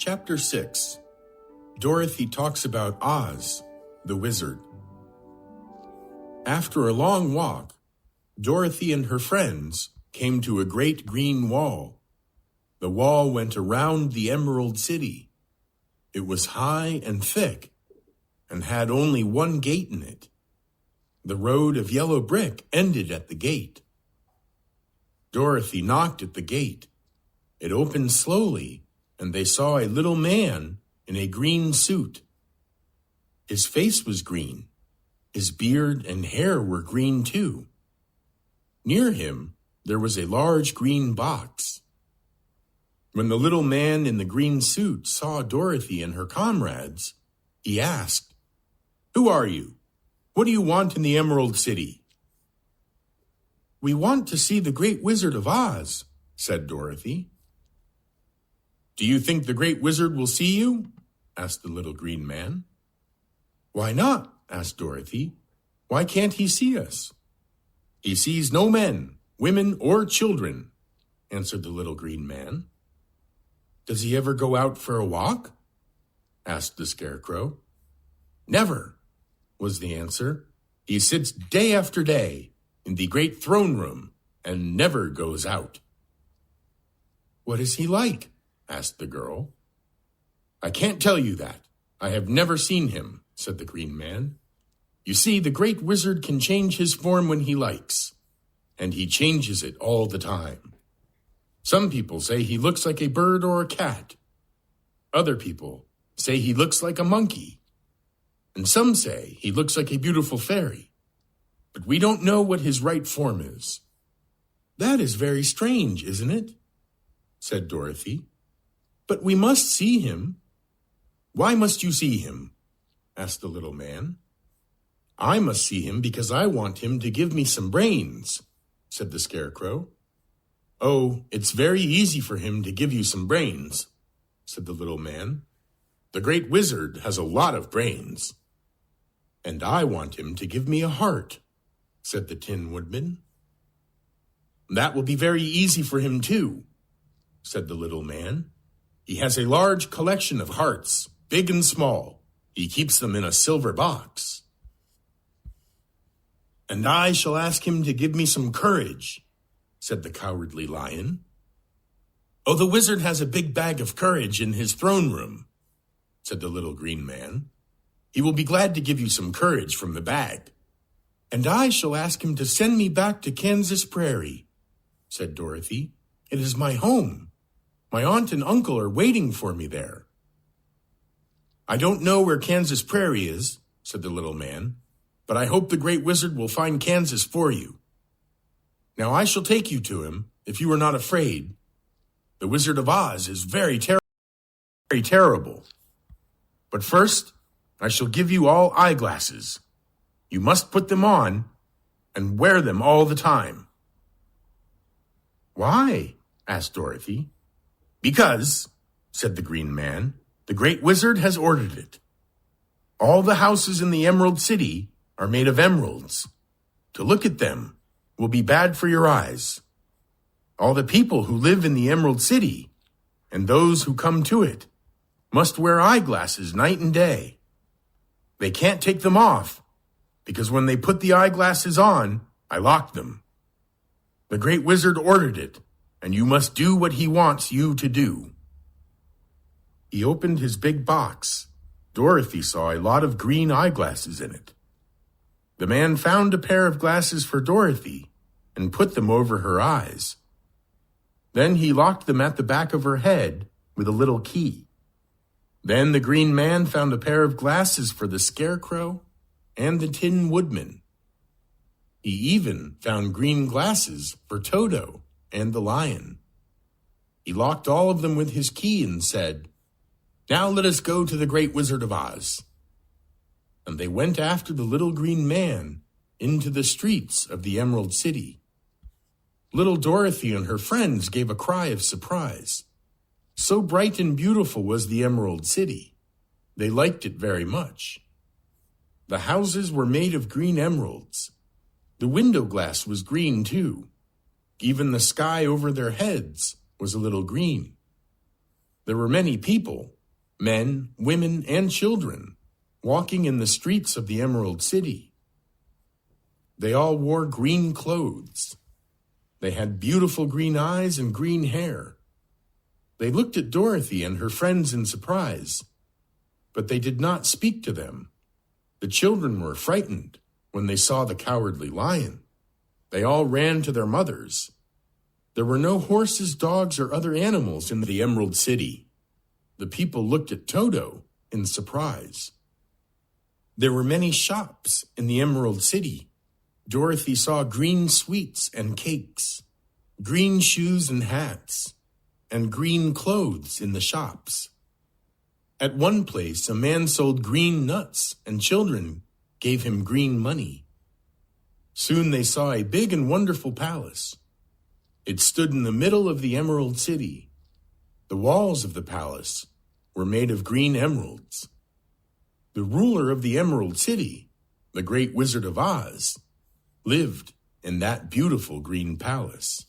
Chapter 6. Dorothy talks about Oz, the wizard. After a long walk, Dorothy and her friends came to a great green wall. The wall went around the Emerald City. It was high and thick and had only one gate in it. The road of yellow brick ended at the gate. Dorothy knocked at the gate. It opened slowly, and they saw a little man in a green suit. His face was green. His beard and hair were green too. Near him, there was a large green box. When the little man in the green suit saw Dorothy and her comrades, he asked, "Who are you? What do you want in the Emerald City?" "We want to see the Great Wizard of Oz," said Dorothy. "Do you think the Great Wizard will see you?" asked the little green man. "Why not?" asked Dorothy. "Why can't he see us?" "He sees no men, women, or children," answered the little green man. "Does he ever go out for a walk?" asked the Scarecrow. "Never," was the answer. "He sits day after day in the great throne room and never goes out." "What is he like?" asked the girl. "I can't tell you that. I have never seen him," said the green man. "You see, the great wizard can change his form when he likes, and he changes it all the time. Some people say he looks like a bird or a cat. Other people say he looks like a monkey. And some say he looks like a beautiful fairy. But we don't know what his right form is." "That is very strange, isn't it?" said Dorothy. "But we must see him." "Why must you see him?" asked the little man. "I must see him because I want him to give me some brains," said the Scarecrow. "Oh, it's very easy for him to give you some brains," said the little man. "The great wizard has a lot of brains." "And I want him to give me a heart," said the Tin Woodman. "That will be very easy for him too," said the little man. "He has a large collection of hearts, big and small. He keeps them in a silver box." "And I shall ask him to give me some courage," said the Cowardly Lion. "Oh, the wizard has a big bag of courage in his throne room," said the little green man. "He will be glad to give you some courage from the bag." "And I shall ask him to send me back to Kansas Prairie," said Dorothy. "It is my home. My aunt and uncle are waiting for me there." "I don't know where Kansas Prairie is," said the little man, "but I hope the great wizard will find Kansas for you. Now I shall take you to him, if you are not afraid. The Wizard of Oz is very terrible. But first, I shall give you all eyeglasses. You must put them on and wear them all the time." "Why?" asked Dorothy. "Because," said the green man, "the great wizard has ordered it. All the houses in the Emerald City are made of emeralds. To look at them will be bad for your eyes. All the people who live in the Emerald City and those who come to it must wear eyeglasses night and day. They can't take them off because when they put the eyeglasses on, I lock them. The great wizard ordered it, and you must do what he wants you to do." He opened his big box. Dorothy saw a lot of green eyeglasses in it. The man found a pair of glasses for Dorothy and put them over her eyes. Then he locked them at the back of her head with a little key. Then the green man found a pair of glasses for the Scarecrow and the Tin Woodman. He even found green glasses for Toto and the lion. He locked all of them with his key and said, "Now let us go to the Great Wizard of Oz." And they went after the little green man into the streets of the Emerald City. Little Dorothy and her friends gave a cry of surprise. So bright and beautiful was the Emerald City. They liked it very much. The houses were made of green emeralds. The window glass was green too. Even the sky over their heads was a little green. There were many people, men, women, and children, walking in the streets of the Emerald City. They all wore green clothes. They had beautiful green eyes and green hair. They looked at Dorothy and her friends in surprise, but they did not speak to them. The children were frightened when they saw the Cowardly Lion. They all ran to their mothers. There were no horses, dogs, or other animals in the Emerald City. The people looked at Toto in surprise. There were many shops in the Emerald City. Dorothy saw green sweets and cakes, green shoes and hats, and green clothes in the shops. At one place, a man sold green nuts, and children gave him green money. Soon they saw a big and wonderful palace. It stood in the middle of the Emerald City. The walls of the palace were made of green emeralds. The ruler of the Emerald City, the Great Wizard of Oz, lived in that beautiful green palace.